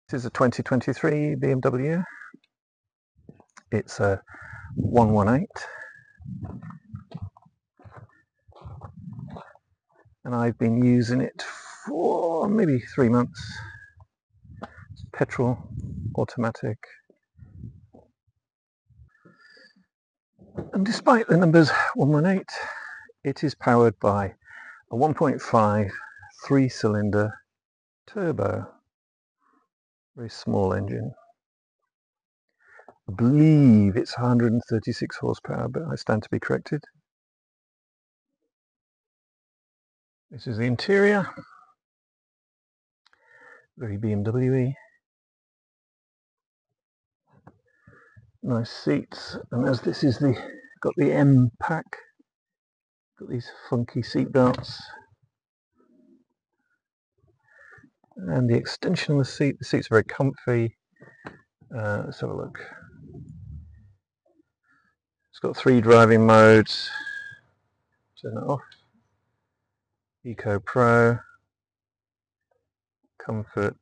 This is a 2023 BMW. It's a 118, and I've been using it for maybe 3 months. It's petrol, automatic, and despite the numbers 118, it is powered by a 1.5 3-cylinder turbo, very small engine. I believe it's 136 horsepower, but I stand to be corrected. This is the interior, very BMW-y. Nice seats, and as this is got the M pack, got these funky seat belts, and the extension of the seat. The seats are very comfy. Let's have a look. It's got 3 driving modes. Turn it off. Eco Pro, Comfort,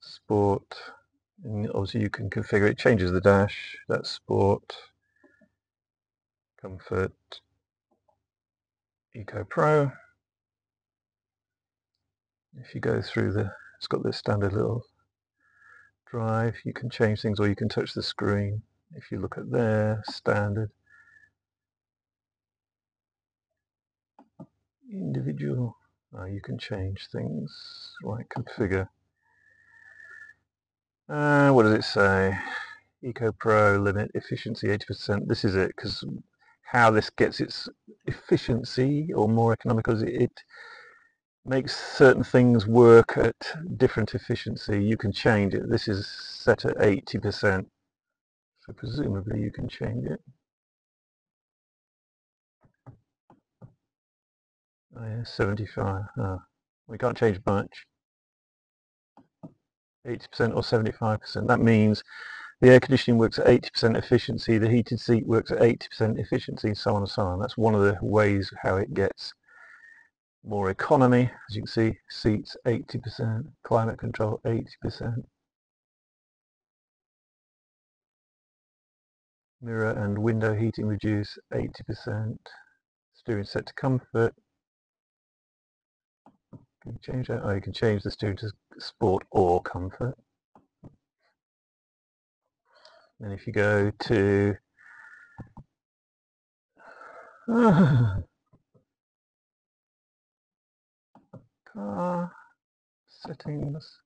Sport, and obviously you can configure it. Changes the dash. That's Sport, Comfort, Eco Pro. If you go through it's got this standard little drive. You can change things, or you can touch the screen. If you look at there, standard, individual, you can change things. Right, configure. What does it say? Eco Pro, limit efficiency 80%. This is it, because how this gets its efficiency or more economical is it makes certain things work at different efficiency. You can change it. This is set at 80%, so presumably you can change it. Oh yeah, 75. We can't change much. 80% or 75%. That means the air conditioning works at 80% efficiency, the heated seat works at 80% efficiency, so on and so on. That's one of the ways how it gets more economy. As you can see, seats 80%, climate control 80%. Mirror and window heating reduce 80%. Steering set to comfort. Can you change that? Oh, you can change the steering to sport or comfort. And if you go to car settings,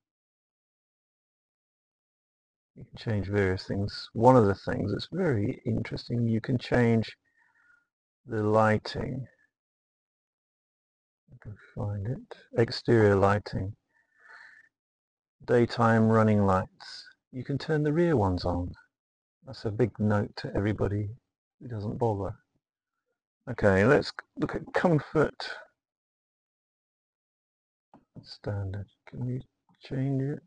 you can change various things. One of the things that's very interesting, you can change the lighting. I can find it. Exterior lighting. Daytime running lights. You can turn the rear ones on. That's a big note to everybody who doesn't bother. Okay, let's look at comfort. Standard. Can you change it?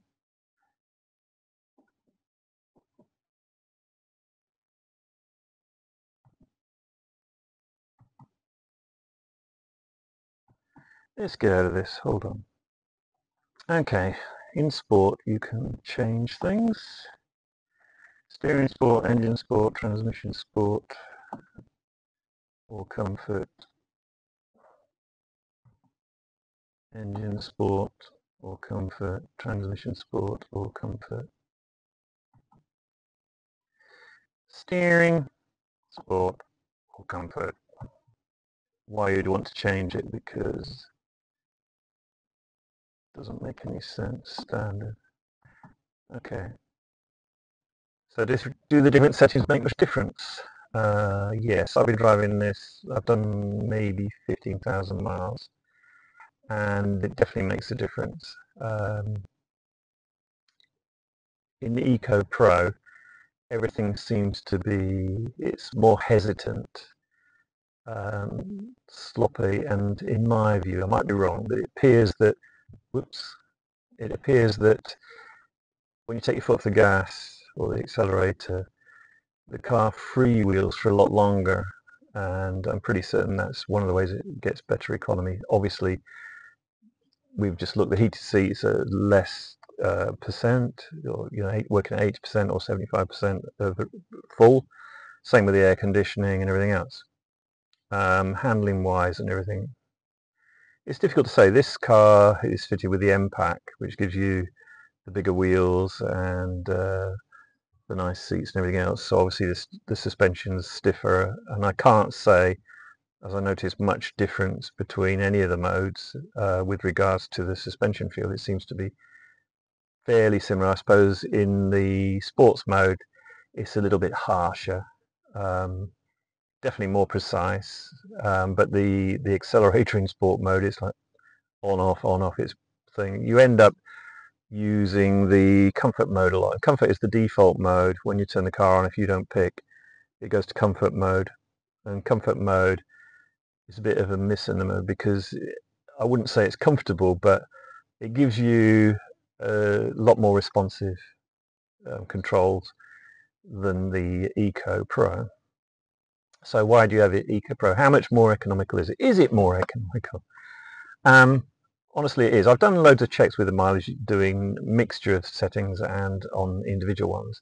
Let's get out of this. Hold on. Okay, in sport you can change things. Steering sport, engine sport, transmission sport, or comfort. Engine sport or comfort, transmission sport or comfort. Steering sport or comfort. Why you'd want to change it, because it doesn't make any sense. Standard. Okay. So do the different settings make much difference? Yes, I've been driving this. I've done maybe 15,000 miles, and it definitely makes a difference. In the Eco Pro, everything seems to be, it's more hesitant, sloppy, and in my view, I might be wrong, but it appears that when you take your foot off the gas or the accelerator, the car freewheels for a lot longer, and I'm pretty certain that's one of the ways it gets better economy. Obviously, we've just looked, the heated seats are less percent, or working at 80% or 75% of full. Same with the air conditioning and everything else. Handling wise and everything, it's difficult to say. This car is fitted with the M-Pack, which gives you the bigger wheels and the nice seats and everything else. So obviously the suspension's stiffer, and I can't say, as I noticed, much difference between any of the modes with regards to the suspension feel. It seems to be fairly similar. I suppose in the sports mode it's a little bit harsher, definitely more precise, but the accelerator in sport mode is like on off its thing. You end up using the comfort mode a lot. Comfort is the default mode. When you turn the car on, if you don't pick, it goes to comfort mode, and comfort mode is a bit of a misnomer because I wouldn't say it's comfortable, but it gives you a lot more responsive controls than the Eco Pro. So why do you have it Eco Pro? How much more economical is it? Is it more economical? Honestly, it is. I've done loads of checks with the mileage, doing mixture of settings and on individual ones.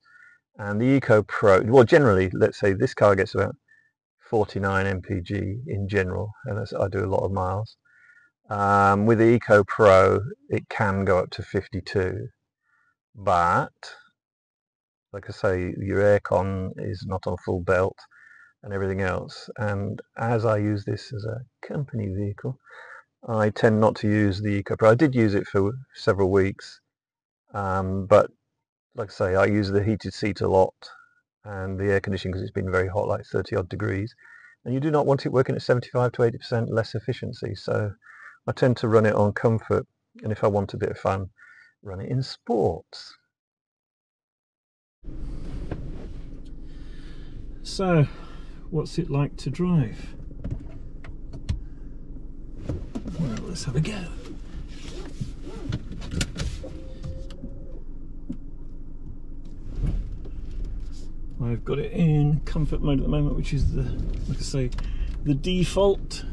And the Eco Pro, well, generally, let's say this car gets about 49 mpg in general, and I do a lot of miles. With the Eco Pro, it can go up to 52, but like I say, your aircon is not on full belt and everything else. And as I use this as a company vehicle, I tend not to use the Eco Pro. I did use it for several weeks, but like I say, I use the heated seat a lot and the air conditioning because it's been very hot, like 30 odd degrees, and you do not want it working at 75 to 80% less efficiency. So I tend to run it on comfort, and if I want a bit of fun, run it in sports. So, what's it like to drive? Well, let's have a go. I've got it in comfort mode at the moment, which is like I say, the default.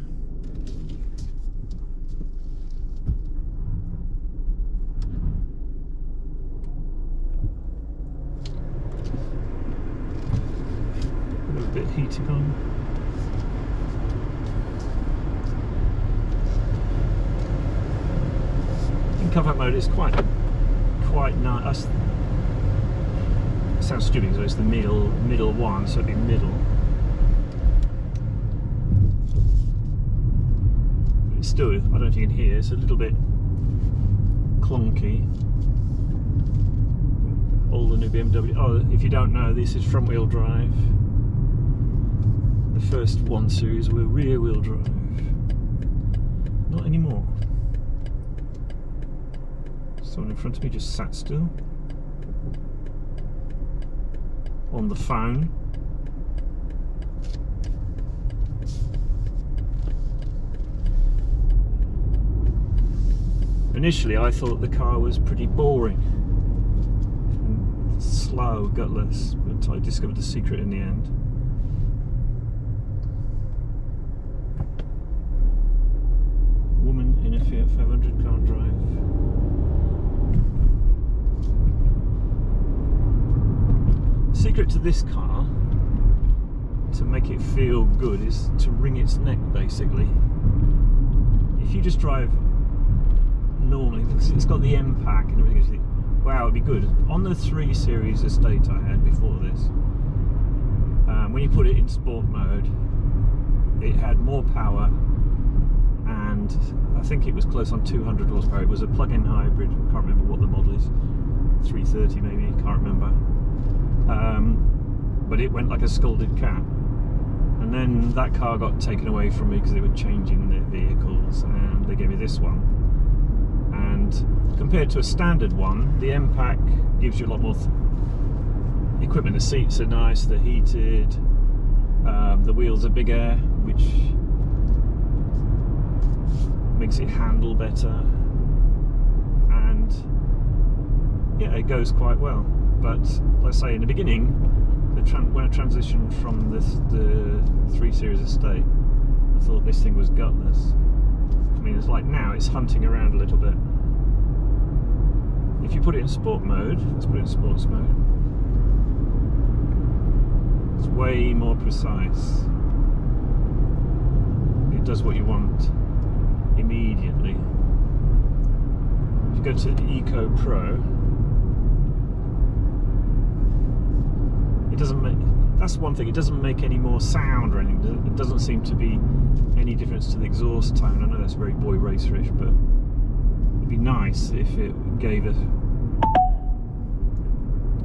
A little bit of heating on. In comfort mode, it's quite nice. It sounds stupid, so it's the middle one, so it'd be middle. But it's still, I don't know if you can hear, it's a little bit clunky. All the new BMW. Oh, if you don't know, this is front wheel drive. The first 1 Series were rear wheel drive. Not anymore. Someone in front of me just sat still on the phone. Initially I thought the car was pretty boring and slow, gutless, but I discovered the secret in the end. Woman in a Fiat 500 can't drive. Secret to this car, to make it feel good, is to wring its neck, basically. If you just drive normally, because it's got the M-Pack and everything, you think, wow, it'd be good. On the 3 Series estate I had before this, when you put it in sport mode, it had more power, and I think it was close on 200 horsepower. It was a plug-in hybrid, I can't remember what the model is, 330 maybe, can't remember. But it went like a scalded cat, and then that car got taken away from me because they were changing their vehicles, and they gave me this one. And compared to a standard one, the M-Pack gives you a lot more equipment. The seats are nice, they're heated, the wheels are bigger, which makes it handle better, and yeah, it goes quite well. But let's say in the beginning, when I transitioned from the 3 Series estate, I thought this thing was gutless. I mean, it's like now it's hunting around a little bit. If you put it in sport mode, let's put it in sports mode. It's way more precise. It does what you want immediately. If you go to Eco Pro, it doesn't make, that's one thing, it doesn't make any more sound or anything. It doesn't seem to be any difference to the exhaust tone. I know that's very boy racerish, but it'd be nice if it gave a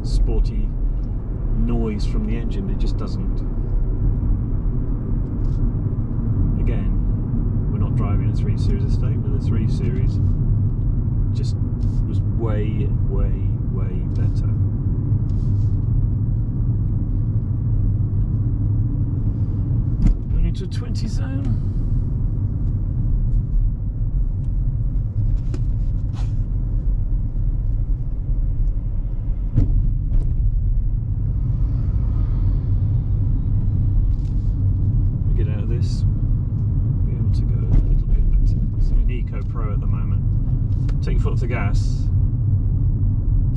sporty noise from the engine, but it just doesn't. Again, we're not driving a 3 Series estate, but the 3 Series just was way, way, way better. Going into a 20 zone. This will be able to go a little bit better. So I'm in Eco Pro at the moment. Take your foot off the gas,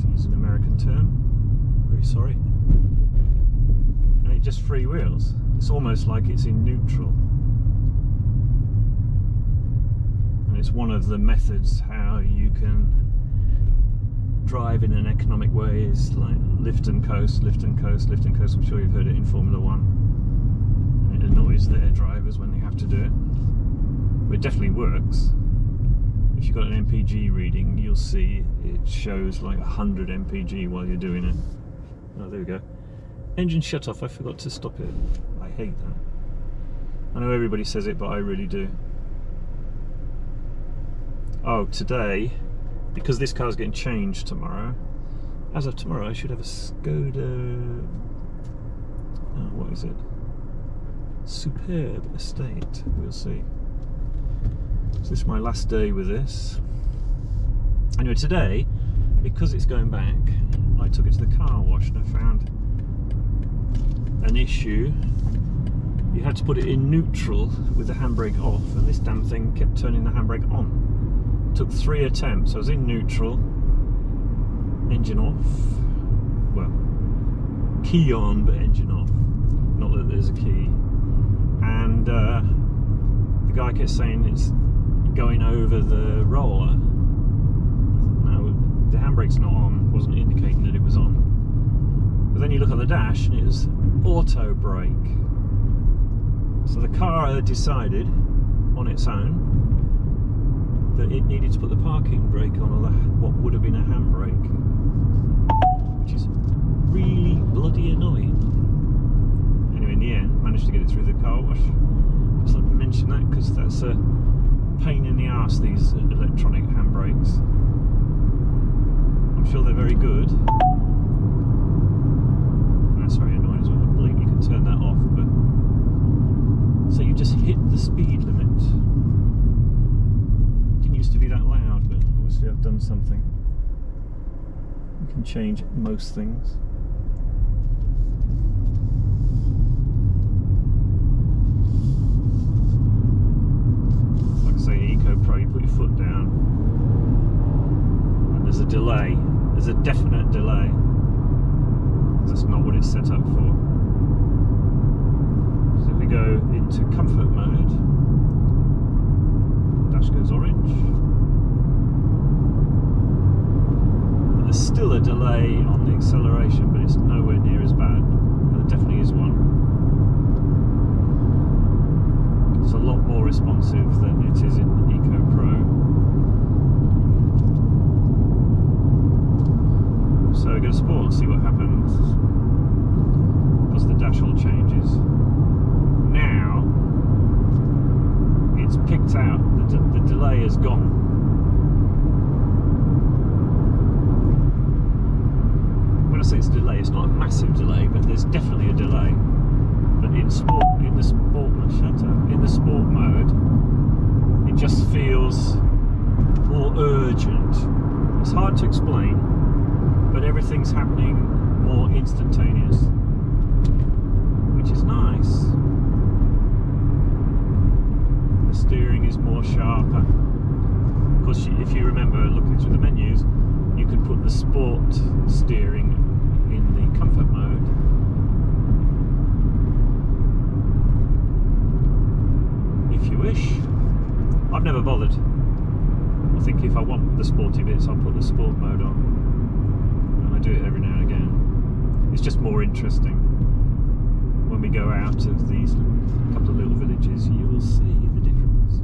to use an American term. Very sorry. And it just freewheels. It's almost like it's in neutral. And it's one of the methods how you can drive in an economic way, is like lift and coast, lift and coast, lift and coast. I'm sure you've heard it in Formula 1. It annoys their drivers when they have to do it, but it definitely works. If you've got an MPG reading, you'll see it shows like 100 MPG while you're doing it. Oh, there we go. Engine shut off. I forgot to stop it. I hate that. I know everybody says it, but I really do. Oh, today, because this car's getting changed tomorrow, as of tomorrow I should have a Skoda, what is it? Superb estate, we'll see. So this is my last day with this. Anyway, today, because it's going back, I took it to the car wash and I found an issue. You had to put it in neutral with the handbrake off, and this damn thing kept turning the handbrake on. It took 3 attempts. I was in neutral, engine off, well, key on but engine off, not that there's a key. And the guy kept saying it's going over the roller. No, the handbrake's not on, wasn't indicating that it was on. But then you look at the dash and it was auto brake. So the car had decided on its own that it needed to put the parking brake on, or what would have been a handbrake, which is really bloody annoying. Anyway, in the end, managed to get it through the car wash. Just like to mention that because that's a pain in the arse, these electronic handbrakes. I'm sure they're very good. That's very annoying as well. I believe you can turn that off, but so you just hit the speed limit. It didn't used to be that loud, but obviously I've done something. You can change most things. Say Eco Pro, you put your foot down and there's a delay, there's a definite delay. That's not what it's set up for. So if we go into comfort mode, the dash goes orange, but there's still a delay on the acceleration, but it's nowhere near as bad. There definitely is one. It's a lot more responsive than it is in Eco Pro. So we go to sport and see what happens as the dash all changes. Now it's picked out, the delay is gone. When I say it's a delay, it's not a massive delay, but there's definitely a delay. But in sport, in the sport mode, it just feels more urgent. It's hard to explain, but everything's happening more instantaneous, which is nice. The steering is more sharper. Of course, if you remember looking through the menus, you could put the sport steering in the comfort mode. If you wish. I've never bothered. I think if I want the sporty bits, I'll put the sport mode on. And I do it every now and again. It's just more interesting. When we go out of these couple of little villages, you will see the difference.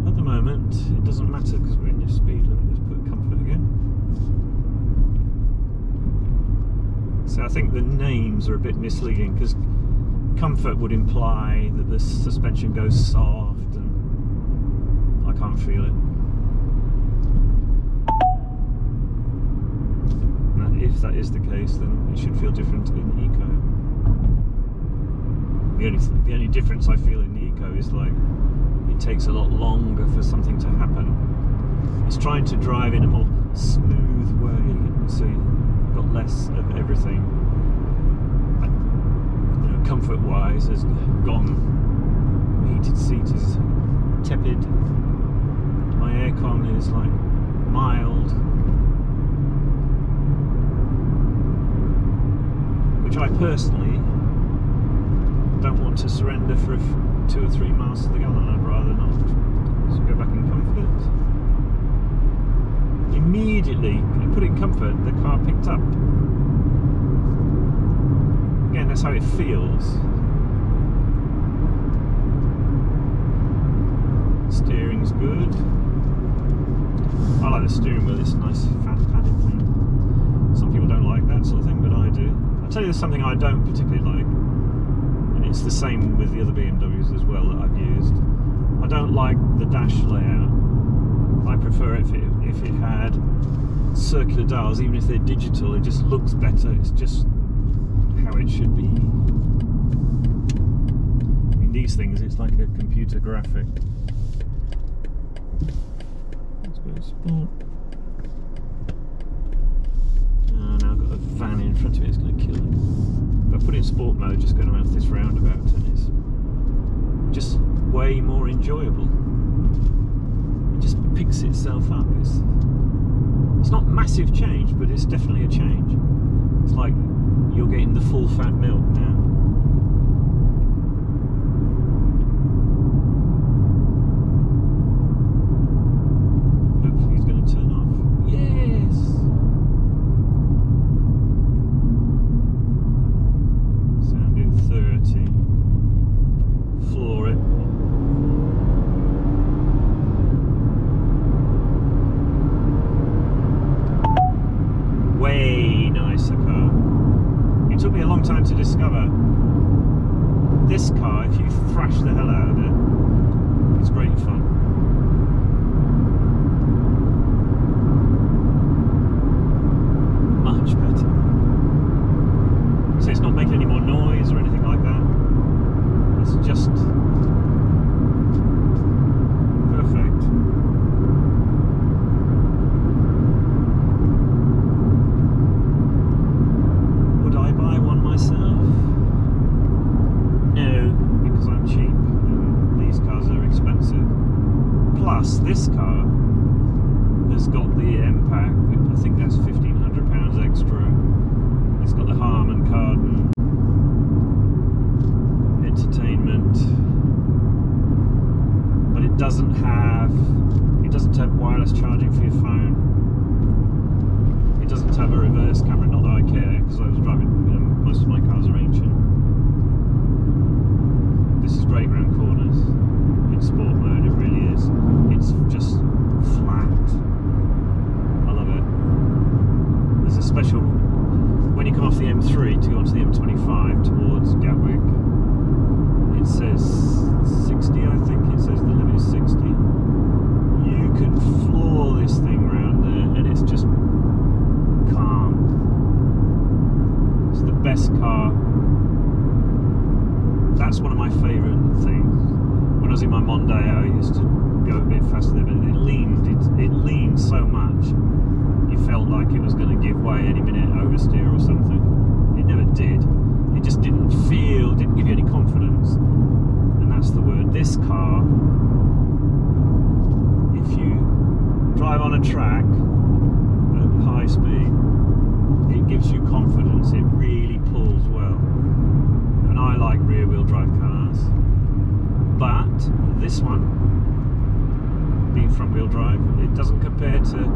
At the moment, it doesn't matter because we're in your speed limit. Let's put comfort again. So I think the names are a bit misleading because comfort would imply that the suspension goes soft and I can't feel it. And if that is the case, then it should feel different in Eco. The only difference I feel in the Eco is like it takes a lot longer for something to happen. It's trying to drive in a more smooth way, so you've got less of everything. Comfort wise has gone. The heated seat is tepid. My aircon is like mild, which I personally don't want to surrender for 2 or 3 miles to the gallon. I'd rather not. So go back in comfort. Immediately, you put it in comfort, the car picked up. Again, that's how it feels. Steering's good. I like the steering wheel, it's a nice fat padded thing. Some people don't like that sort of thing, but I do. I'll tell you there's something I don't particularly like, and it's the same with the other BMWs as well that I've used. I don't like the dash layout. I prefer it if it had circular dials, even if they're digital, it just looks better. It's just how it should be. In these things, it's like a computer graphic. Let's go to sport. Oh, now I've got a van in front of me, it's going to kill it. If I put it in sport mode, just going around this roundabout, and it's just way more enjoyable. It just picks itself up. It's not massive change, but it's definitely a change. It's like you're getting the full fat milk now. Hopefully he's going to turn off. Yes! Sounding 30. Floor it. Way nicer car. It took me a long time to discover this car, if you thrash the hell out of it, it's great fun. Much better. So it's not making any more noise or anything like that. It's just perfect. Would I buy one myself? No, because I'm cheap and these cars are expensive. Plus, this car has got the M-Pack, which I think that's £1,500 extra. It's got the Harman Kardon entertainment, but it doesn't have wireless charging for your phone. It doesn't have a reverse camera, not that I care, because I was driving, most of my cars are ancient. This is great round corners. In sport mode, it really is. It's just flat. I love it. There's a special, when you come off the M3 to go onto the M25 towards Gatwick, it says 60, I think it says the limit is 60. You can floor this thing round there and it's just calm. It's the best car. That's one of my favourite things. on a track at high speed, it gives you confidence. It really pulls well. And I like rear-wheel drive cars, but this one, being front-wheel drive, it doesn't compare to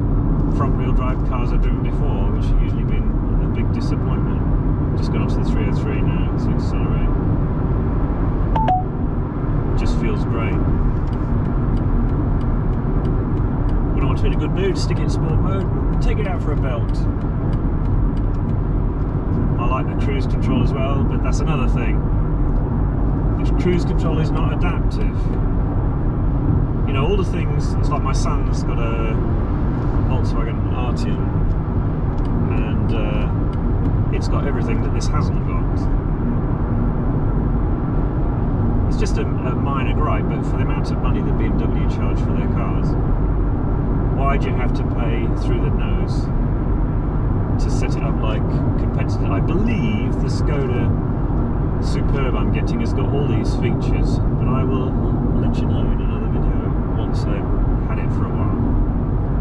front-wheel drive cars I've driven before, which have usually been a big disappointment. Just got onto the 303 now to accelerate. Just feels great. When I want to be in a good mood, stick it in sport mode, take it out for a belt. I like the cruise control as well, but that's another thing. The cruise control is not adaptive. You know, all the things, it's like my son's got a Volkswagen Arteon, and it's got everything that this hasn't got. It's just a minor gripe, but for the amount of money that BMW charge for their cars, why do you have to pay through the nose to set it up like competitor? I believe the Skoda Superb I'm getting has got all these features, but I will let you know in another video once I've had it for a while.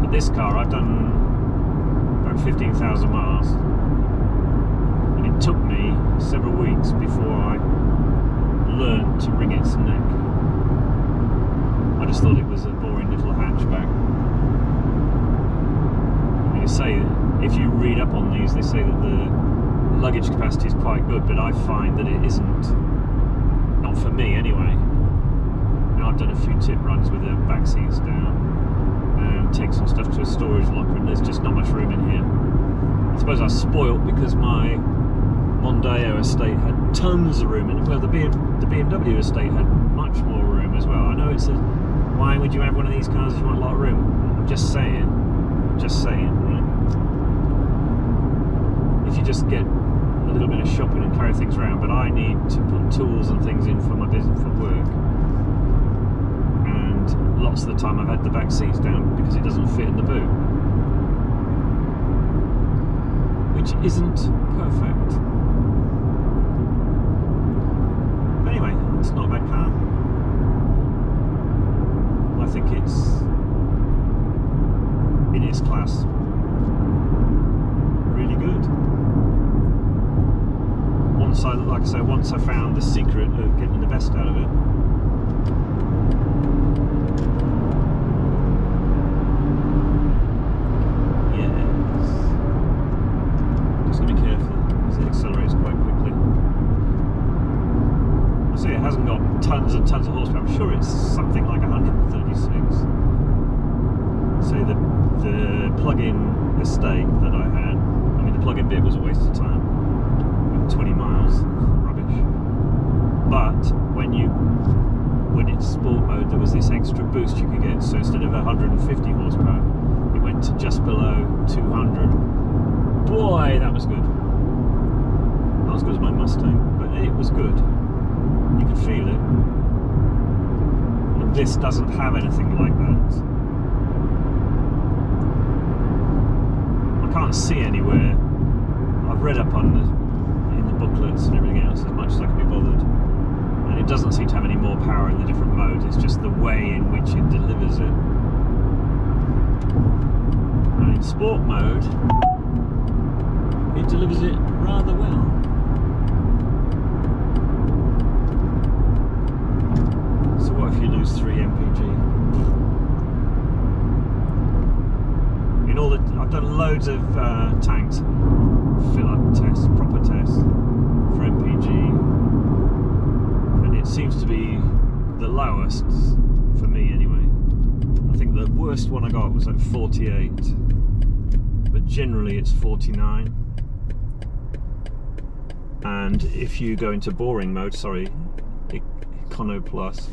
But this car, I've done about 15,000 miles, and it took me several weeks before I learned to wring its neck. I just thought it was a boring little hatchback. You say, if you read up on these, they say that the luggage capacity is quite good, but I find that it isn't. Not for me anyway. And I've done a few tip runs with the back seats down and take some stuff to a storage locker, and there's just not much room in here. I suppose I was spoilt because my Mondeo estate had tons of room, and well, the BMW estate had much more room as well. I know it says, why would you have one of these cars if you want a lot of room? I'm just saying, right? If you just get a little bit of shopping and carry things around, but I need to put tools and things in for my business, for work, and lots of the time I've had the back seats down because it doesn't fit in the boot, which isn't perfect. But anyway, it's not a bad car. I think it's in its class. Really good. Like I say, once I found the secret of getting the best out of it. Yes. Just gotta be careful because it accelerates quite quickly. I see it hasn't got tons and tons of horsepower. I'm sure it's something like 136. So the plug-in estate that I had, I mean, the plug-in bit was a waste of time. 20 miles, rubbish. But when it's sport mode, there was this extra boost you could get. So instead of 150 horsepower, it went to just below 200. Boy, that was good. Not as good as my Mustang, but it was good. You could feel it. And this doesn't have anything like that. I can't see anywhere. I've read up on in the booklets and everything else as much as I can be bothered, and it doesn't seem to have any more power in the different modes. It's just the way in which it delivers it. And in sport mode, it delivers it rather well. So what if you lose 3 mpg? In all the, I've done loads of tanks, fill-up tests, proper tests for MPG, and it seems to be the lowest for me anyway. I think the worst one I got was like 48, but generally it's 49. And if you go into boring mode, sorry, Econo Plus,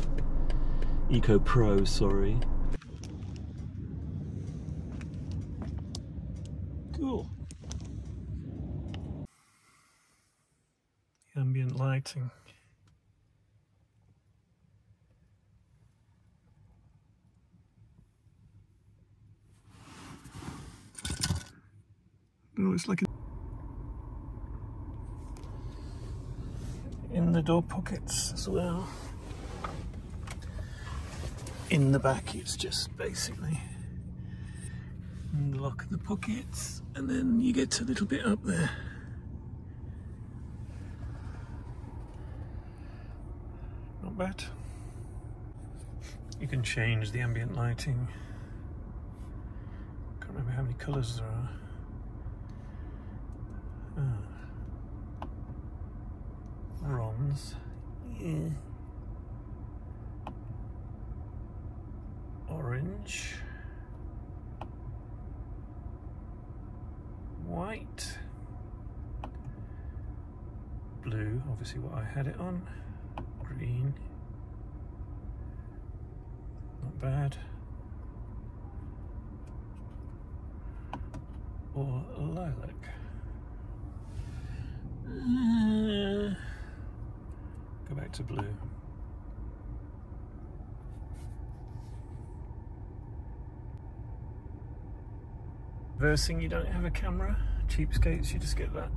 Eco Pro, sorry. Cool. Ambient lighting. Oh, it's like in the door pockets as well. In the back, it's just basically And lock the pockets, and then you get a little bit up there. Not bad. You can change the ambient lighting. Can't remember how many colours there are. Bronze. Yeah. Orange. White. Blue, obviously what I had it on. Green. Not bad. Or lilac. Go back to blue. Reversing, you don't have a camera. Cheapskates, you just get that